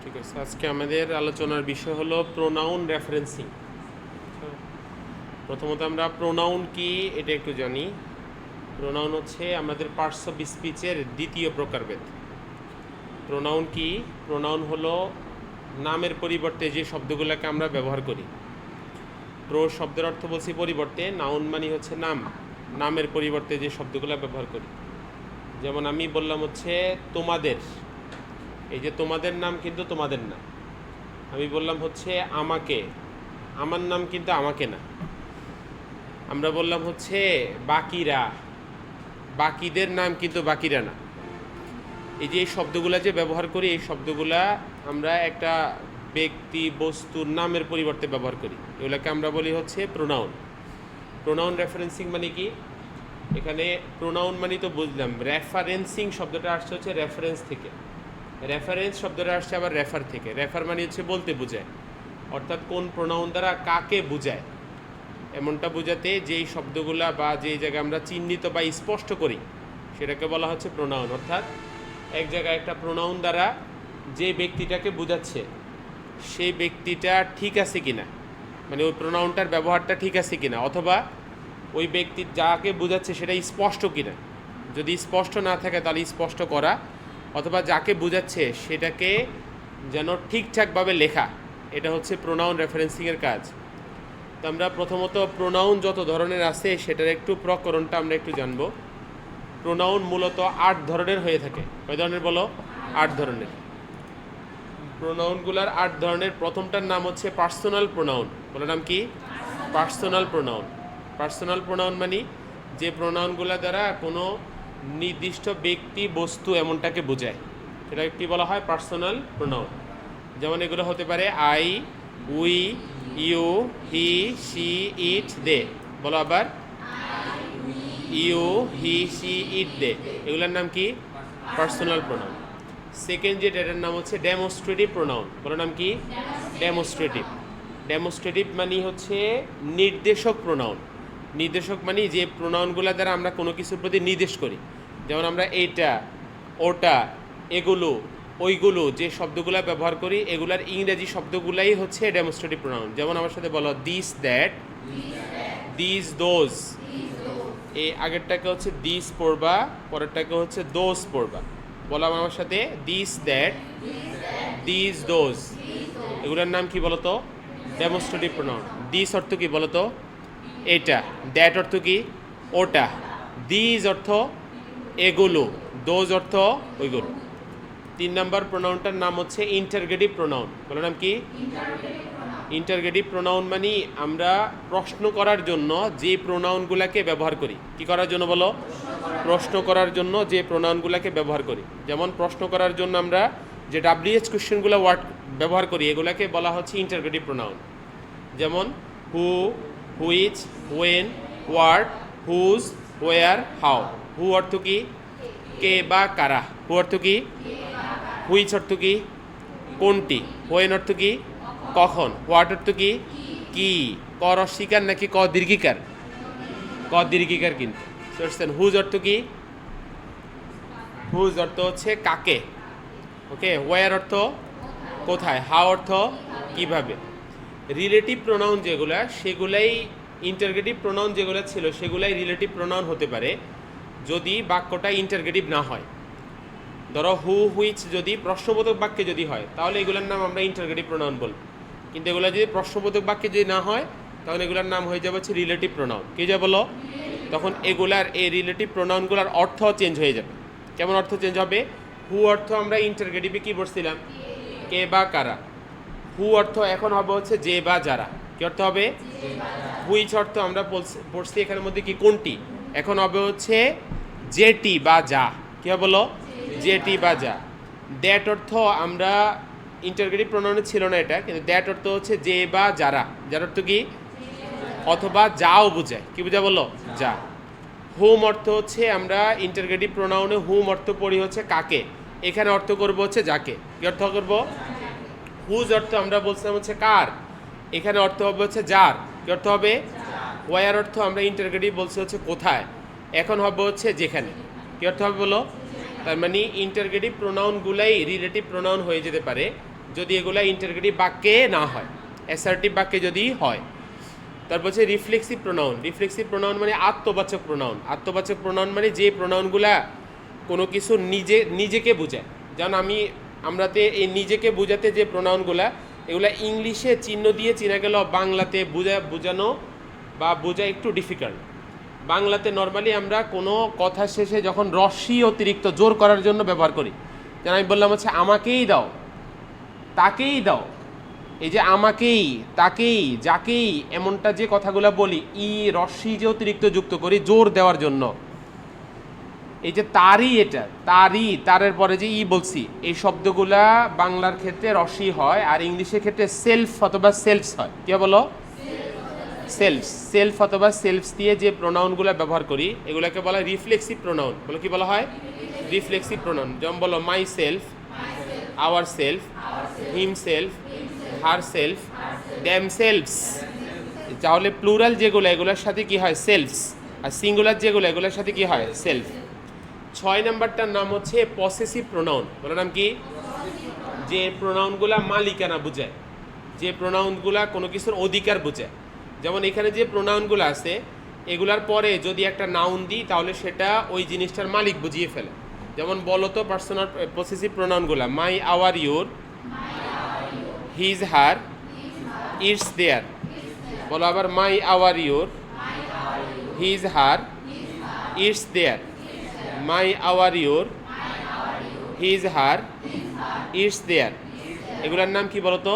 ঠিক আছে, আজকে আমাদের আলোচনার বিষয় হলো প্রোনাউন রেফারেন্সিং। প্রথমত আমরা প্রোনাউন কি এটা একটু জানি। প্রোনাউন হচ্ছে আমাদের পার্টস অফ স্পিচের দ্বিতীয় প্রকারভেদ। প্রোনাউন কি? প্রোনাউন হলো নামের পরিবর্তে যে শব্দগুলোকে আমরা ব্যবহার করি। প্রো শব্দের অর্থ বলছি পরিবর্তে, নাউন মানে হচ্ছে নাম, নামের পরিবর্তে যে শব্দগুলো ব্যবহার করি। যেমন আমি বললাম হচ্ছে তোমাদের, এই যে তোমাদের নাম কিন্তু তোমাদের না। আমি বললাম হচ্ছে আমাকে, আমার নাম কিন্তু আমাকে না। আমরা বললাম হচ্ছে বাকিরা, বাকিদের নাম কিন্তু বাকিরা না। এই যে এই শব্দগুলা যে ব্যবহার করি, এই শব্দগুলা আমরা একটা ব্যক্তি বস্তুর নামের পরিবর্তে ব্যবহার করি, এগুলোকে আমরা বলি হচ্ছে প্রোনাউন। প্রোনাউন রেফারেন্সিং মানে কি? এখানে প্রোনাউন মানে তো বুঝলাম, রেফারেন্সিং শব্দটা আসছে হচ্ছে রেফারেন্স থেকে। রেফারেন্স শব্দটা আসছে আবার রেফার থেকে। রেফার মানে হচ্ছে বলতে বোঝায়, অর্থাৎ কোন প্রোনাউন দ্বারা কাকে বোঝায় এমনটা বোঝাতে যেই শব্দগুলা বা যেই জায়গায় আমরা চিহ্নিত বা স্পষ্ট করি সেটাকে বলা হচ্ছে প্রোনাউন। অর্থাৎ এক জায়গায় একটা প্রোনাউন দ্বারা যে ব্যক্তিটাকে বোঝাচ্ছে সেই ব্যক্তিটা ঠিক আছে কিনা, মানে ওই প্রোনাউনটার ব্যবহারটা ঠিক আছে কিনা, অথবা ওই ব্যক্তি যাকে বোঝাচ্ছে সেটা স্পষ্ট কিনা। যদি স্পষ্ট না থাকে তাহলে স্পষ্ট করা, অথবা যাকে বোঝাচ্ছে সেটাকে যেন ঠিকঠাকভাবে লেখা, এটা হচ্ছে প্রোনাউন রেফারেন্সিংয়ের কাজ। তো আমরা প্রথমত প্রোনাউন যত ধরনের আছে সেটার একটু প্রকরণটা আমরা একটু জানব। প্রোনাউন মূলত 8 ধরনের হয়ে থাকে। কয় ধরনের বলো? 8 ধরনের। প্রোনাউনগুলার 8 ধরনের। প্রথমটার নাম হচ্ছে পার্সোনাল প্রোনাউন। বলার নাম কি? Personal pronoun. পার্সোনাল প্রোনাউন মানে যে প্রোনাউনগুলা দ্বারা কোনো নির্দিষ্ট ব্যক্তি বস্তু এমনটাকে বোঝায়, সেটা কি বলা হয়? Personal pronoun. যেমন এগুলো হতে পারে I, we, you, he, she, it, they. বলো আবার, ইউ, হি, শি, ইট, দে, এগুলোর নাম কি? Personal pronoun. সেকেন্ড যেটার নাম হচ্ছে ডেমনস্ট্রেটিভ প্রোনাউন। বলো নাম কি? ডেমনস্ট্রেটিভ। ডেমনস্ট্রেটিভ মানে হচ্ছে নির্দেশক প্রোনাউন। নির্দেশক মানে যে প্রোনাউনগুলো দ্বারা আমরা কোনো কিছুর প্রতি নির্দেশ করি। যেমন আমরা এইটা, ওটা, এগুলো, ওইগুলো যে শব্দগুলো ব্যবহার করি, এগুলার ইংরেজি শব্দগুলাই হচ্ছে ডেমনস্ট্রেটিভ প্রোনাউন। যেমন আমার সাথে বলো দিস, দ্যাট, দিস, দোজ। এই আগেরটাকে হচ্ছে দিস পড়বা, পরেরটাকে হচ্ছে দোজ পড়বা। বললাম আমার সাথে, দিস, দ্যাট, দিস, দোজ, এগুলোর নাম কি বলতো? Demonstrative pronoun. দিস অর্থ কি বলতো? এটা। দ্যাট অর্থ কি? ওটা। দিস অর্থ এগুলো। দোজ অর্থ ওইগুলো। 3 নম্বর প্রোনাউনটার নাম হচ্ছে ইন্টারগেটিভ প্রোনাউন। বলো নাম কি? ইন্টারগেটিভ প্রোনাউন মানে আমরা প্রশ্ন করার জন্য যে প্রোনাউনগুলোকে ব্যবহার করি। কি করার জন্য বলো? প্রশ্ন করার জন্য যে প্রোনাউনগুলোকে ব্যবহার করি। যেমন প্রশ্ন করার জন্য আমরা যে ডাব্লিউএইচ কোশ্চেনগুলো ওয়ার্ড ব্যবহার করি, এগুলোকে বলা হচ্ছে ইন্টারগেটিভ প্রোনাউন। যেমন who, which, when, what, whose, where, how. Who অর্থ কি? কে বা কারা। হু অর্থ কি? হুইচ অর্থ কি? কোনটি। হোয়েন অর্থ কি? কখন। হোয়াট অর্থ কি? কি। ক রস্বীকার নাকি ক দীর্ঘিকার? ক দীর্ঘিকার কিন্তু। হুজ অর্থ কি? হুজ অর্থ হচ্ছে কাকে। ওকে। হোয়ার অর্থ কোথায়। হাউ অর্থ কিভাবে। রিলেটিভ প্রোনাউন যেগুলা, সেগুলাই ইন্টারগেটিভ প্রোনাউন যেগুলো ছিল সেগুলাই রিলেটিভ প্রোনাউন হতে পারে যদি বাক্যটা ইন্টারগেটিভ না হয়। ধরো হু, হুইচ যদি প্রশ্নবোধক বাক্যে যদি হয় তাহলে এগুলোর নাম আমরা ইন্টারগেটিভ প্রোনাউন বলব। কিন্তু এগুলো যদি প্রশ্নবোধক বাক্যে যদি না হয় তাহলে এগুলোর নাম হয়ে যাবে হচ্ছে রিলেটিভ প্রোনাউন। কি যা বলো? তখন এগুলার এই রিলেটিভ প্রোনাউনগুলোর অর্থ চেঞ্জ হয়ে যাবে। কেমন অর্থ চেঞ্জ হবে? হু অর্থ আমরা ইন্টারগেটিভে কি বলছিলাম? কে বা কারা। হু অর্থ এখন হবে হচ্ছে যে বা যারা। কি অর্থ হবে? হুইচ অর্থ আমরা পড়ছি এখানের মধ্যে কি? কোনটি। এখন হবে হচ্ছে যেটি বা যা। কি হবে বলো? যেটি বা যা। দ্যাট অর্থ আমরা ইন্টারগেটিভ প্রোনাউনে ছিল না এটা, কিন্তু দ্যাট অর্থ হচ্ছে যে বা যারা। যার অর্থ কি? অথবা যাও বোঝায়। কি বোঝা বলো? যা। হুম অর্থ হচ্ছে আমরা ইন্টারগেটিভ প্রোনাউনে হুম অর্থ পড়ি হচ্ছে কাকে, এখানে অর্থ করব হচ্ছে যাকে। কি অর্থ করব? হুজ অর্থ আমরা বলছিলাম হচ্ছে কার, এখানে অর্থ হবে হচ্ছে যার। কি অর্থ হবে? ওয়ার অর্থ আমরা ইন্টারগেটিভ বলছি হচ্ছে কোথায়, এখন হবে হচ্ছে যেখানে। কি অর্থ হবে বলো? তার মানে ইন্টারগেটিভ প্রোনাউনগুলাই রিলেটিভ প্রোনাউন হয়ে যেতে পারে যদি এগুলা ইন্টারগেটিভ বাক্যে না হয়, অ্যাসার্টিভ বাক্যে যদি হয়। তারপর হচ্ছে রিফ্লেক্সিভ প্রোনাউন। রিফ্লেক্সিভ প্রোনাউন মানে আত্মবাচক প্রোনাউন। আত্মবাচক প্রোনাউন মানে যে প্রোনাউনগুলা কোনো কিছু নিজেকে বোঝায়। যেমন আমরাতে এই নিজেকে বোঝাতে যে প্রোনাউনগুলা, এগুলা ইংলিশে চিহ্ন দিয়ে চেনা গেল, বাংলাতে বোঝানো বা বোঝা একটু ডিফিকাল্ট। বাংলাতে নর্মালি আমরা কোনো কথা শেষে যখন রস্যি অতিরিক্ত জোর করার জন্য ব্যবহার করি, যেন আমি বললাম হচ্ছে আমাকেই দাও, তাকেই দাও, এই যে আমাকেই, তাকেই, যাকেই, এমনটা যে কথাগুলো বলি, রস্যি যে অতিরিক্ত যুক্ত করি জোর দেওয়ার জন্য, এই যে তারই, এটা তারই, তারের পরে যে বলছি, এই শব্দগুলা বাংলার ক্ষেত্রে রস্যি হয়, আর ইংলিশের ক্ষেত্রে সেলফ অথবা সেলফস হয়। কি বলো? সেলফ অথবা সেলফস দিয়ে যে প্রোনাউনগুলো ব্যবহার করি এগুলোকে বলা হয় রিফ্লেক্সিভ প্রোনাউন। বলো কি বলা হয়? Reflexive pronoun. যেমন বলো my self, our self, him self, her self, them selves. তাহলে প্লুরাল যেগুলো এগুলোর সাথে কি হয়? সেলফস। আর সিঙ্গুলার যেগুলো এগুলোর সাথে কি হয়? সেলফ। 6 নাম্বারটার নাম হচ্ছে পসেসিভ প্রোনাউন। বলো নাম কি? যে প্রোনাউনগুলা মালিকানা বোঝায়, যে প্রোনাউনগুলা কোনো কিছুর অধিকার বোঝায়। যেমন এখানে যে প্রোনাউনগুলো আছে এগুলার পরে যদি একটা নাউন দিই তাহলে সেটা ওই জিনিসটার মালিক বুঝিয়ে ফেলে। যেমন বলো তো পার্সোনাল পসেসিভ প্রোনাউনগুলা, my, our, your, his, her, its, their. বলো আবার my, our, your, his, her, its, their. My, our, your, his, her, its, their. এগুলোর নাম কি বলতো?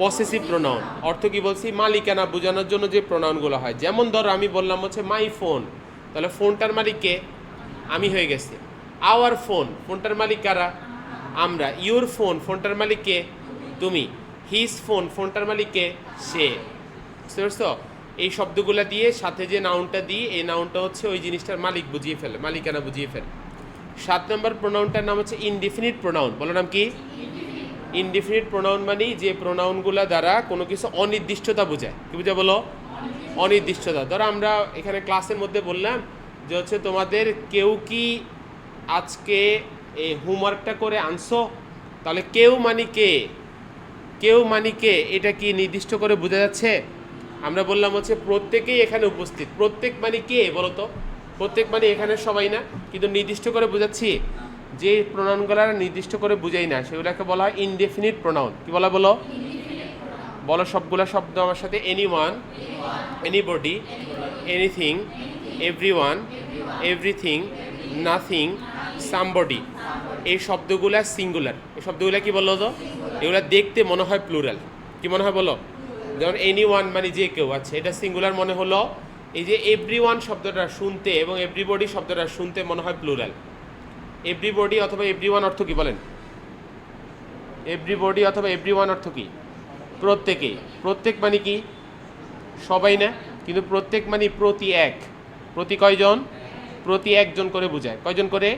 Possessive pronoun. অর্থ কি বলছি? মালিকানা বোঝানোর জন্য যে প্রোনাউনগুলো হয়। যেমন ধরো আমি বললাম হচ্ছে মাই ফোন, তাহলে ফোনটার মালিক কে? আমি হয়ে গেছি। আওয়ার ফোন, ফোনটার মালিক কারা? আমরা। ইউর ফোন, ফোনটার মালিক কে? তুমি। হিজ ফোন, ফোনটার মালিক কে? সে। বুঝতে পারছো? এই শব্দগুলো দিয়ে সাথে যে নাউনটা দিই, এই নাউনটা হচ্ছে ওই জিনিসটার মালিক বুঝিয়ে ফেলে, মালিকানা বুঝিয়ে ফেলে। 7 নম্বর প্রোনাউনটার নাম হচ্ছে ইনডিফিনিট প্রোনাউন। বলো নাম কি? ইনডিফিনিট প্রোনাউন মানে যে প্রোনাউনগুলো দ্বারা কোনো কিছু অনির্দিষ্টতা বোঝায়। কি বোঝায় বলো? অনির্দিষ্টতা। ধরো আমরা এখানে ক্লাসের মধ্যে বললাম যে হচ্ছে তোমাদের কেউ কি আজকে এই হোমওয়ার্কটা করে আনছো, তাহলে কেউ মানে কে? কেউ মানে কে? এটা কি নির্দিষ্ট করে বোঝা যাচ্ছে? আমরা বললাম হচ্ছে প্রত্যেকেই এখানে উপস্থিত। প্রত্যেক মানে কে বলো তো? প্রত্যেক মানে এখানে সবাই না, কিন্তু নির্দিষ্ট করে বোঝাচ্ছি। যে প্রোনাউনগুলো নির্দিষ্ট করে বুঝাই না সেগুলোকে বলা হয় ইনডেফিনিট প্রোনাউন। কি বলা? বলো বলো সবগুলো শব্দ আমার সাথে। Anyone, anybody, anything, everyone, everything, nothing, somebody. এই শব্দগুলা সিঙ্গুলার। এই শব্দগুলা কি বললো তো? এগুলা দেখতে মনে হয় প্লুরাল। কি মনে হয় বলো? যেমন এনিওয়ান মানে যে কেউ, আছে, এটা সিঙ্গুলার মনে হলো। এই যে এভরিওয়ান শব্দটা শুনতে এবং এভরিবডি শব্দটা শুনতে মনে হয় প্লুরাল। এভরিবডি অথবা এভরিওয়ান অর্থ কি বলেন? এভরিবডি অথবা এভরিওয়ান অর্থ কি? প্রত্যেকেই। প্রত্যেক মানে কি? সবাই না, কিন্তু প্রত্যেক মানে প্রতি এক। প্রতি কয়জন? প্রতি একজন করে বোঝায়। কয়জন করে?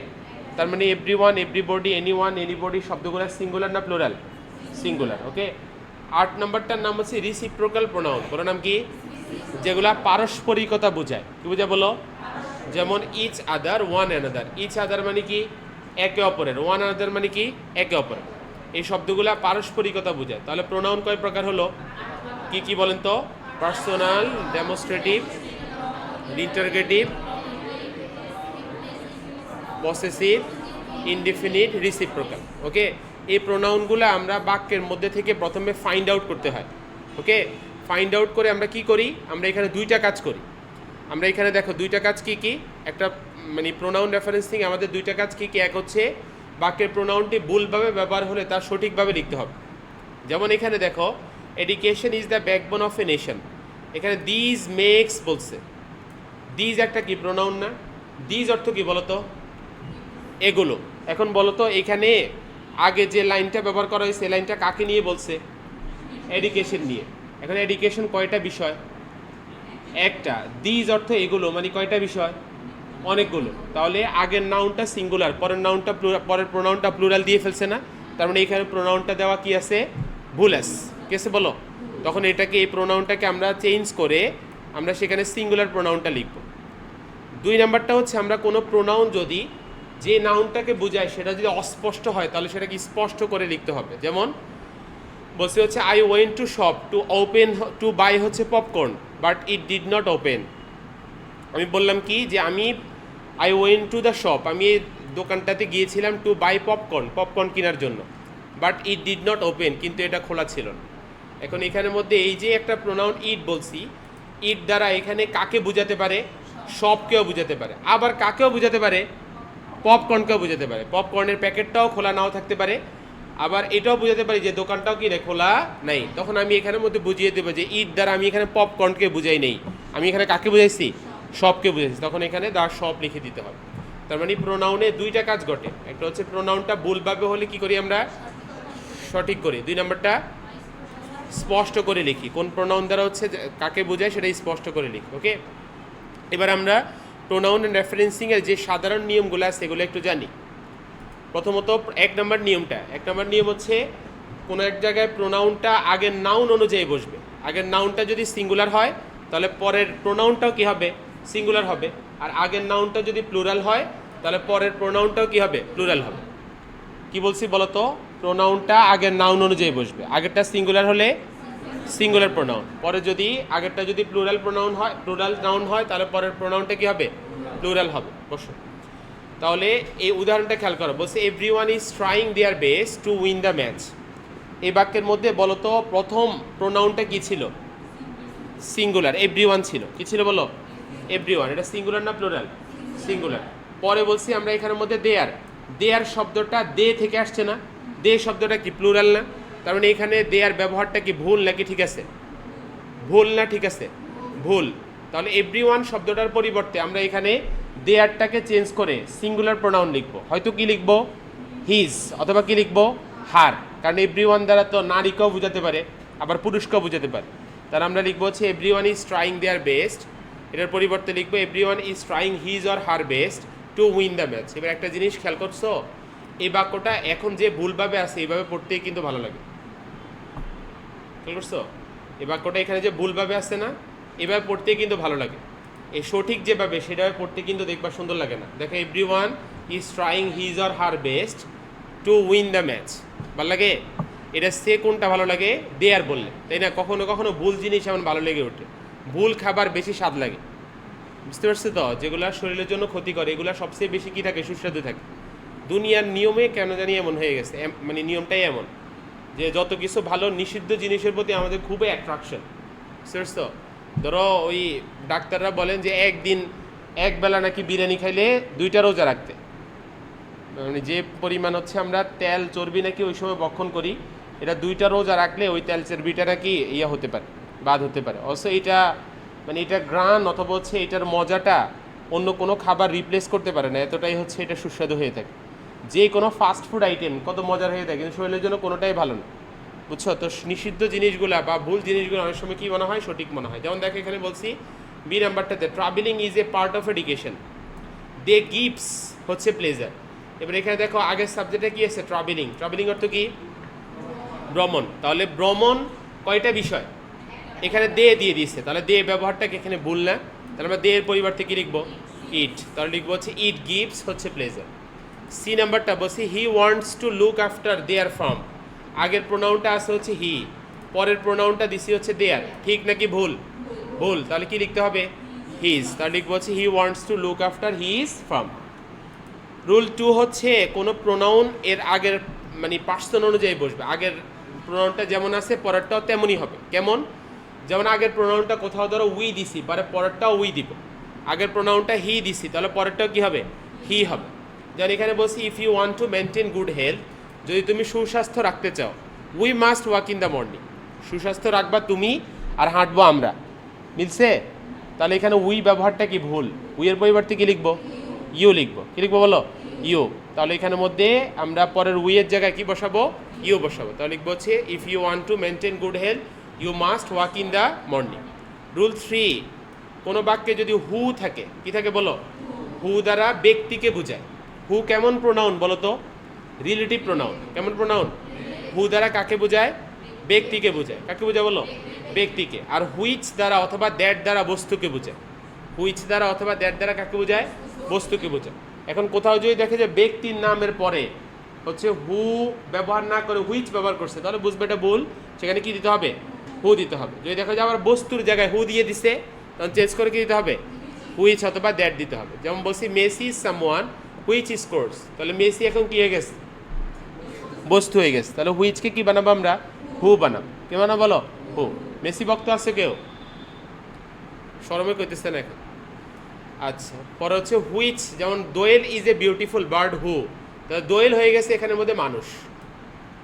তার মানে এভরিওয়ান, এভরিবডি, এনিওয়ান, এনিবডি শব্দগুলো সিঙ্গুলার না প্লুরাল? সিঙ্গুলার। ওকে। 8 নম্বরটার নাম হচ্ছে রিসিপ্রোকাল প্রোনাউন। বলো নাম কি? যেগুলা পারস্পরিকতা বোঝায়। কি বোঝায় বলো? যেমন each other, one another. Each other মানে কি? একে অপরের। ওয়ান অ্যানাদার মানে কি? একে অপরের। এই শব্দগুলা পারস্পরিকতা বোঝায়। তাহলে প্রোনাউন কয় প্রকার হলো? কি কি বলেন তো? Personal, demonstrative, interrogative, possessive, indefinite, reciprocal. Okay. এই প্রোনাউনগুলো আমরা বাক্যের মধ্যে থেকে প্রথমে ফাইন্ড আউট করতে হয়। ওকে। ফাইন্ড আউট করে আমরা কি করি? আমরা এখানে দুইটা কাজ করি। আমরা এখানে দেখো দুইটা কাজ কি কি? একটা মানে প্রোনাউন রেফারেন্সিং আমাদের দুইটা কাজ কি কি? এক হচ্ছে বাক্যের প্রোনাউনটি ভুলভাবে ব্যবহার হলে তা সঠিকভাবে লিখতে হবে। যেমন এখানে দেখো education is the backbone of a nation. এখানে দিজ মেক্স বলছে। দিজ একটা কি প্রোনাউন না? দিজ অর্থ কি বলতো? এগুলো। এখন বলতো এখানে আগে যে লাইনটা ব্যবহার করা হয়েছে এই লাইনটা কাকে নিয়ে বলছে? এডুকেশন নিয়ে। এখন এডুকেশন কয়টা বিষয়? একটা। দিজ অর্থ এগুলো, মানে কয়টা বিষয়? অনেকগুলো। তাহলে আগের নাউনটা সিঙ্গুলার, পরের প্রোনাউনটা প্লুরাল দিয়ে ফেলছে না? তার মানে এখানে প্রোনাউনটা দেওয়া কি আছে? ভুল আছে। কেসে বলো? তখন এটাকে, এই প্রোনাউনটাকে আমরা চেঞ্জ করে আমরা সেখানে সিঙ্গুলার প্রোনাউনটা লিখব। 2 নাম্বারটা হচ্ছে আমরা কোনো প্রোনাউন যদি যে নাউনটাকে বোঝায় সেটা যদি অস্পষ্ট হয় তাহলে সেটাকে স্পষ্ট করে লিখতে হবে। যেমন বলছে হচ্ছে I went to shop to open to buy হচ্ছে popcorn but it did not open. আমি বললাম কি যে I went to the shop, আমি এই দোকানটাতে গিয়েছিলাম টু বাই পপকর্ন কেনার জন্য, but it did not open, কিন্তু এটা খোলা ছিল না। এখন এখানের মধ্যে এই যে একটা প্রোনাউন ইট বলছি, ইট দ্বারা এখানে কাকে বোঝাতে পারে? সবকেও বোঝাতে পারে, আবার কাকেও বোঝাতে পারে? পপকর্নকেও বোঝাতে পারে। পপকর্নের প্যাকেটটাও খোলা নাও থাকতে পারে, আবার এটাও বোঝাতে পারি যে দোকানটাও কি রে খোলা নাই। তখন আমি এখানের মধ্যে বুঝিয়ে দেবো যে ইট দ্বারা আমি এখানে পপকর্নকে বুঝাই নেই, আমি এখানে কাকে বুঝাইছি? সবকে বুঝাইছি। তখন এখানে দা সব লিখে দিতে হবে। তার মানে প্রোনাউনে দুইটা কাজ ঘটে, একটা হচ্ছে প্রোনাউনটা ভুলভাবে হলে কি করি আমরা? সঠিক করি। দুই নম্বরটা স্পষ্ট করে লিখি, কোন প্রোনাউন দ্বারা হচ্ছে কাকে বোঝায় সেটাই স্পষ্ট করে লিখি। ওকে, এবার আমরা প্রোনাউন অ্যান্ড রেফারেন্সিংয়ের যে সাধারণ নিয়মগুলো আছে সেগুলো একটু জানি। প্রথমত এক নম্বর নিয়ম হচ্ছে কোনো এক জায়গায় প্রোনাউনটা আগের নাউন অনুযায়ী বসবে। আগের নাউনটা যদি সিঙ্গুলার হয় তাহলে পরের প্রোনাউনটাও কি হবে? সিঙ্গুলার হবে। আর আগের নাউনটা যদি প্লুরাল হয় তাহলে পরের প্রোনাউনটাও কি হবে? প্লুরাল হবে। কি বলছি বলো তো? প্রোনাউনটা আগের নাউন অনুযায়ী বসবে। আগেরটা সিঙ্গুলার হলে সিঙ্গুলার প্রোনাউন, পরে যদি আগেরটা যদি প্লুরাল নাউন হয় তাহলে পরের প্রোনাউনটা কি হবে? প্লুরাল হবে। বসো, তাহলে এই উদাহরণটা খেয়াল করো। বলছে everyone is trying their best to win the match. এই বাক্যের মধ্যে বলো তো প্রথম প্রোনাউনটা কি ছিল? সিঙ্গুলার, এভরিওয়ান ছিল। কি ছিল বলো? এভরিওয়ান। এটা সিঙ্গুলার না প্লুরাল? সিঙ্গুলার। পরে বলছি আমরা এখানের মধ্যে দেয়ার শব্দটা দে থেকে আসছে না? দে শব্দটা কি প্লুরাল না? তার মানে এখানে দেয়ার ব্যবহারটা কি ভুল নাকি ঠিক আছে? ভুল না ঠিক আছে? ভুল। তাহলে এভরিওয়ান শব্দটার পরিবর্তে আমরা এখানে দেয়ারটাকে চেঞ্জ করে সিঙ্গুলার প্রোনাউন লিখবো। হয়তো কি লিখবো? হিজ, অথবা কি লিখবো? হার। কারণ এভরিওয়ান দ্বারা তো নারীকেও বোঝাতে পারে, আবার পুরুষকেও বোঝাতে পারে। তাহলে আমরা লিখবো হচ্ছে everyone is trying their best, এটার পরিবর্তে লিখবো everyone is trying his or her best to win the match. এবার একটা জিনিস খেয়াল করছো, এই বাক্যটা এখন যে ভুলভাবে আছে এইভাবে পড়তেই কিন্তু ভালো লাগে। খেয়াল করছো? এই বাক্যটা এখানে যে ভুলভাবে আসছে না, এভাবে পড়তেই কিন্তু ভালো লাগে। এই সঠিক যেভাবে সেটাভাবে পড়তে কিন্তু দেখবা সুন্দর লাগে না। দেখো everyone is trying his or her best to win the match, ভালো লাগে? এটা সে কোনটা ভালো লাগে? দেয়ার বললে, তাই না? কখনো কখনো ভুল জিনিস এমন ভালো লেগে ওঠে, ভুল খাবার বেশি স্বাদ লাগে। বুঝতে পারছো তো? যেগুলো শরীরের জন্য ক্ষতি করে এগুলো সবচেয়ে বেশি কী থাকে? সুস্বাদু থাকে। দুনিয়ার নিয়মে কেন জানি এমন হয়ে গেছে, মানে নিয়মটাই এমন যে যত কিছু ভালো নিষিদ্ধ জিনিসের প্রতি আমাদের খুবই অ্যাট্রাকশন। বুঝতে পারছো? ধরো ওই ডাক্তাররা বলেন যে একবেলা নাকি বিরিয়ানি খাইলে 2টা রোজা রাখতে, মানে যে পরিমাণ হচ্ছে আমরা তেল চর্বি নাকি ওই সময় ভক্ষণ করি, এটা 2টা রোজা রাখলে ওই তেল চর্বিটা নাকি হতে পারে, বাদ হতে পারে। অবশ্য এটা মানে এটা গ্রান অথবা হচ্ছে এটার মজাটা অন্য কোনো খাবার রিপ্লেস করতে পারে না, এতটাই হচ্ছে এটা সুস্বাদু হয়ে থাকে। যে কোনো ফাস্ট ফুড আইটেম কত মজার হয়ে থাকে, কিন্তু শরীরের জন্য কোনোটাই ভালো না। বুঝছো তো? নিষিদ্ধ জিনিসগুলো বা ভুল জিনিসগুলো অনেক সময় কী মনে হয়? সঠিক মনে হয়। যেমন দেখো এখানে বলছি বি নাম্বারটাতে traveling is a part of education, they gives হচ্ছে প্লেজার। এবার এখানে দেখো আগের সাবজেক্টে কি আছে? ট্রাভেলিং অর্থ কি? ভ্রমণ। তাহলে ভ্রমণ কয়টা বিষয়? এখানে দিয়ে দিয়েছে, তাহলে ব্যবহারটাকে এখানে ভুল না। তাহলে আমরা এর পরিবর্তে কি লিখবো? ইট। তাহলে লিখবো হচ্ছে ইট গিভস হচ্ছে প্লেজার। সি নাম্বারটা বলছি he wants to look after their farm. আগের প্রোনাউনটা আছে হচ্ছে হি, পরের প্রোনাউনটা দিছি হচ্ছে দেয়ার। ঠিক নাকি ভুল? ভুল। তাহলে কি লিখতে হবে? হিজ। তাহলে লিখবো হচ্ছে he wants to look after his farm. Rule 2 হচ্ছে কোনো প্রোনাউন এর আগের মানে পার্সন অনুযায়ী বসবে। আগের প্রোনাউনটা যেমন আছে পরেরটাও তেমনই হবে। কেমন? যেমন আগের প্রোনাউনটা কোথাও ধরো উই দিছি, পরেরটাও উই দিব। আগের প্রোনাউনটা হি দিছি, তাহলে পরেরটাও কি হবে? হি হবে। যেমন এখানে বলছি if you want to maintain good health, যদি তুমি সুস্বাস্থ্য রাখতে চাও, we must walk in the morning. সুস্বাস্থ্য রাখবা তুমি আর হাঁটবো আমরা। মিলছে? তাহলে এখানে উই ব্যবহারটা কি ভুল? উইয়ের পরিবর্তে কি লিখবো? ইউ লিখবো। কি লিখবো বলো? ইউ। তাহলে এখানের মধ্যে আমরা পরের উইয়ের জায়গায় কি বসাবো? ইউ বসাবো। তাহলে লিখবো হচ্ছে if you want to maintain good health you must walk in the morning. Rule 3, কোনো বাক্যে যদি হু থাকে, কি থাকে বলো? হু দ্বারা ব্যক্তিকে বোঝায়। হু কেমন প্রোনাউন বলো তো? Relative pronoun. কেমন প্রোনাউন? হু দ্বারা কাকে বোঝায়? ব্যক্তিকে বোঝায়। কাকে বোঝায় বলো? ব্যক্তিকে। আর হুইচ দ্বারা অথবা দ্যাট দ্বারা বস্তুকে বোঝায়। হুইচ দ্বারা অথবা দ্যাট দ্বারা কাকে বোঝায়? বস্তুকে বোঝায়। এখন কোথাও যদি দেখে যে ব্যক্তির নামের পরে হচ্ছে হু ব্যবহার না করে হুইচ ব্যবহার করছে, তাহলে বুঝবে এটা ভুল, সেখানে কি দিতে হবে? হু দিতে হবে। যদি দেখা যায় আবার বস্তুর জায়গায় হু দিয়ে দিছে, তখন চেঞ্জ করে কি দিতে হবে? হুইচ অথবা দ্যাট দিতে হবে। যেমন বলছি Messi is someone which scores, তাহলে মেসি এখন কি হয়ে গেছে? বস্তু হয়ে গেছে। তাহলে হুইচকে কি বানাবো আমরা? হু বানাবো। কে বানাবো বলো? হু। মেসি ভক্ত আছে কেউ? শরমে কইতেছে না এখন। আচ্ছা, পরে হচ্ছে হুইচ, যেমন দোয়েল ইজ এ বিউটিফুল বার্ড হু, তাহলে দোয়েল হয়ে গেছে এখানের মধ্যে মানুষ।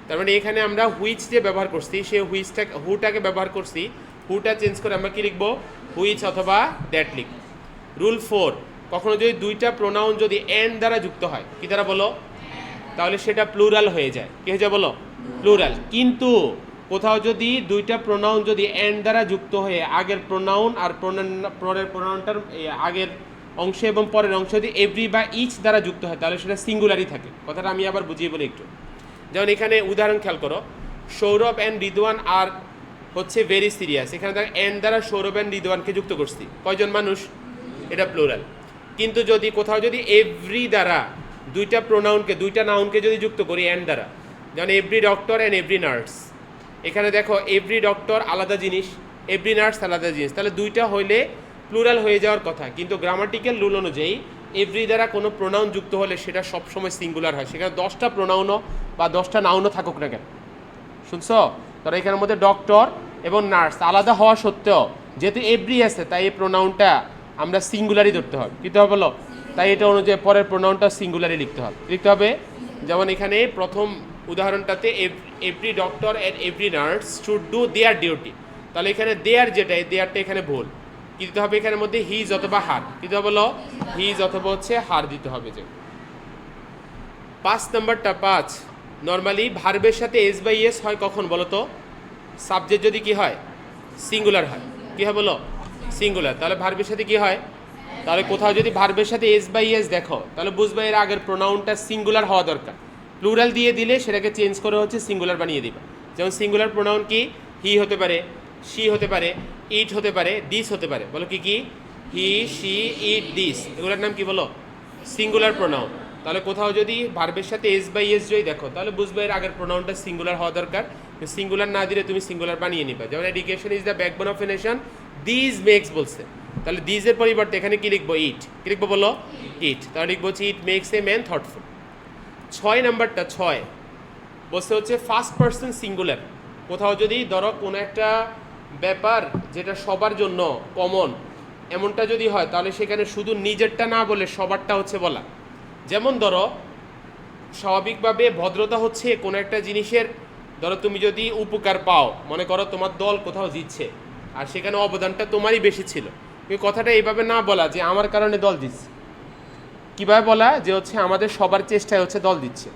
তার মানে এখানে আমরা হুইচ যে ব্যবহার করছি, সে হুইচটাকে হুটাকে ব্যবহার করছি, হুটা চেঞ্জ করে আমরা কি লিখবো? হুইচ অথবা দ্যাট লিখব। রুল 4, কখনো যদি দুইটা প্রোনাউন যদি এন্ড দ্বারা যুক্ত হয়, কি দ্বারা বলো? তাহলে সেটা প্লুরাল হয়ে যায়। কি হয়ে যায় বলো? প্লুরাল। কিন্তু কোথাও যদি দুইটা প্রোনাউন যদি এন্ড দ্বারা যুক্ত হয়ে আগের প্রোনাউন আর পরের প্রোনাউনটার আগের অংশে এবং পরের অংশ যদি এভরি বা ইচ দ্বারা যুক্ত হয়, তাহলে সেটা সিঙ্গুলারই থাকে। কথাটা আমি আবার বুঝিয়ে বলি একটু। যেমন এখানে উদাহরণ খেয়াল করো, সৌরভ অ্যান্ড রিদওয়ান আর হচ্ছে ভেরি সিরিয়াস, এখানে দেখ এন্ড দ্বারা সৌরভ অ্যান্ড রিদওয়ানকে যুক্ত করছি, কয়জন মানুষ? এটা প্লুরাল। কিন্তু যদি কোথাও যদি এভরি দ্বারা দুইটা প্রোনাউনকে দুইটা নাউনকে যদি যুক্ত করি এন্ড দ্বারা, যেমন every doctor and every nurse, এখানে দেখো এভরি ডক্টর আলাদা জিনিস, এভরি নার্স আলাদা জিনিস, তাহলে দুইটা হইলে প্লুরাল হয়ে যাওয়ার কথা। কিন্তু গ্রামাটিক্যাল রুল অনুযায়ী এভরি দ্বারা কোনো প্রোনাউন যুক্ত হলে সেটা সবসময় সিঙ্গুলার হয়, সেখানে 10টা প্রোনাউনও বা 10টা নাউনও থাকুক না কেন। শুনছো? তাহলে এখানের মধ্যে ডক্টর এবং নার্স আলাদা হওয়া সত্ত্বেও যেহেতু এভরি আছে, তাই এই প্রোনাউনটা আমরা সিঙ্গুলারই ধরতে হবে। কী হবে বলো? তাই এটা অনুযায়ী পরের প্রোনাউনটা সিঙ্গুলারই লিখতে হবে। যেমন এখানে প্রথম উদাহরণটাতে every doctor and every nurse should do their duty, তাহলে এখানে দেয়ার যেটা, দেয়ারটা এখানে ভুল। কী দিতে হবে এখানের মধ্যে? হিজ অথবা হার। কী দিতে হবে বলো? হিজ অথবা হচ্ছে হার দিতে হবে। যে 5 নাম্বারটা 5, নর্মালি ভার্বের সাথে এস বাই এস হয় কখন বলো তো? সাবজেক্ট যদি কি হয়? সিঙ্গুলার হয়। কী হয় বলো? সিঙ্গুলার। তাহলে ভার্বের সাথে কি হয়? তাহলে কোথাও যদি ভার্বের সাথে এস বাই এস দেখো, তাহলে বুঝবে এর আগের প্রোনাউনটা সিঙ্গুলার হওয়া দরকার। প্লুরাল দিয়ে দিলে সেটাকে চেঞ্জ করে হচ্ছে সিঙ্গুলার বানিয়ে দিবা। যেমন সিঙ্গুলার প্রোনাউন কি? হি হতে পারে, শি হতে পারে, ইট হতে পারে, দিস হতে পারে। বলো কি কি? হি, শি, ইট, দিস, এগুলোর নাম কি বলো? Singular pronoun. তাহলে কোথাও যদি ভার্বের সাথে এস বাই এস যদি দেখো, তাহলে বুঝবে এর আগের প্রোনাউনটা সিঙ্গুলার হওয়া দরকার। সিঙ্গুলার না দিলে তুমি সিঙ্গুলার বানিয়ে নিবা। যেমন education is the backbone of a nation, this makes বলছে, তাহলে দিসের পরিবর্তে এখানে কি লিখবো? ইট। কি লিখবো বলো? ইট। তাহলে লিখবো হচ্ছে it makes a man thoughtful. 6 নাম্বারটা 6 বলছে হচ্ছে ফার্স্ট পার্সন সিঙ্গুলার। কোথাও যদি ধরো কোনো একটা ব্যাপার যেটা সবার জন্য কমন, এমনটা যদি হয়, তাহলে সেখানে শুধু নিজেরটা না বলে সবারটা হচ্ছে বলা। যেমন ধরো স্বাভাবিকভাবে ভদ্রতা হচ্ছে কোনো একটা জিনিসের, ধরো তুমি যদি উপকার পাও, মনে করো তোমার দল কোথাও জিতছে আর সেখানে অবদানটা তোমারই বেশি ছিল, এই কথাটা এইভাবে না বলা যে আমার কারণে দল জিতছে। কীভাবে বলা? যে হচ্ছে আমাদের সবার চেষ্টায় হচ্ছে দল দিচ্ছে।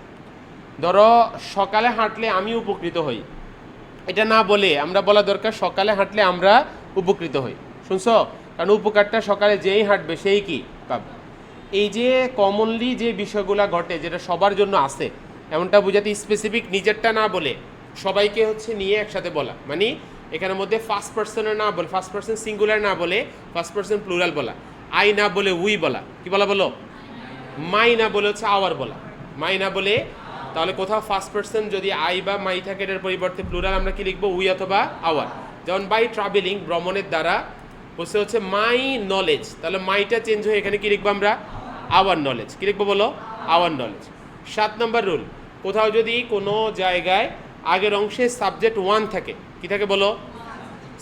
ধরো সকালে হাঁটলে আমি উপকৃত হই, এটা না বলে আমরা বলা দরকার সকালে হাঁটলে আমরা উপকৃত হই। শুনছো? কারণ উপকারটা সকালে যেই হাঁটবে সেই কি পাবে। এই যে কমনলি যে বিষয়গুলো ঘটে যেটা সবার জন্য আছে, এমনটা বোঝাতে স্পেসিফিক নিজেরটা না বলে সবাইকে হচ্ছে নিয়ে একসাথে বলা। মানে এখানের মধ্যে ফার্স্ট পার্সনের না বলে, ফার্স্ট পার্সন সিঙ্গুলার না বলে ফার্স্ট পার্সন প্লুরাল বলা। আই না বলে উই বলা। কি বলা বলো? মাই না বলে হচ্ছে আওয়ার বলা। মাই না বলে, তাহলে কোথাও ফার্স্ট পার্সন যদি আই বা মাই থাকে, এটার পরিবর্তে প্লুরাল আমরা কি লিখবো? উই অথবা আওয়ার। যেমন বাই ট্রাভেলিং, ভ্রমণের দ্বারা, বলছে হচ্ছে মাই নলেজ, তাহলে মাইটা চেঞ্জ হয়ে এখানে কি লিখবো আমরা? Hour knowledge. কি লিখবো বলো? Hour knowledge. 7 নম্বর রুল, কোথাও যদি কোনো জায়গায় আগের অংশে সাবজেক্ট 1 থাকে, কি থাকে বলো?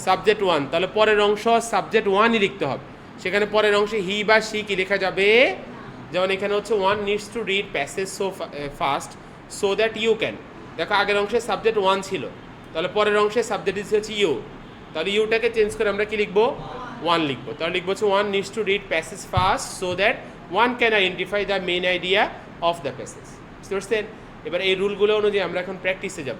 সাবজেক্ট 1, তাহলে পরের অংশ সাবজেক্ট 1ই লিখতে হবে। সেখানে পরের অংশে হি বা শি কি লেখা যাবে? যেমন এখানে হচ্ছে one needs to read passage so fast so that you can. দেখো আগের অংশে সাবজেক্ট 1 ছিল, তাহলে পরের অংশে সাবজেক্ট হচ্ছে ইউ, তাহলে ইউটাকে চেঞ্জ করে আমরা কি লিখবো? 1 লিখবো। তাহলে লিখবো হচ্ছে one needs to read passage fast so that one can identify the main idea of the passage. বুঝতে পারছেন? এবার এই রুলগুলো অনুযায়ী আমরা এখন প্র্যাকটিসে যাব।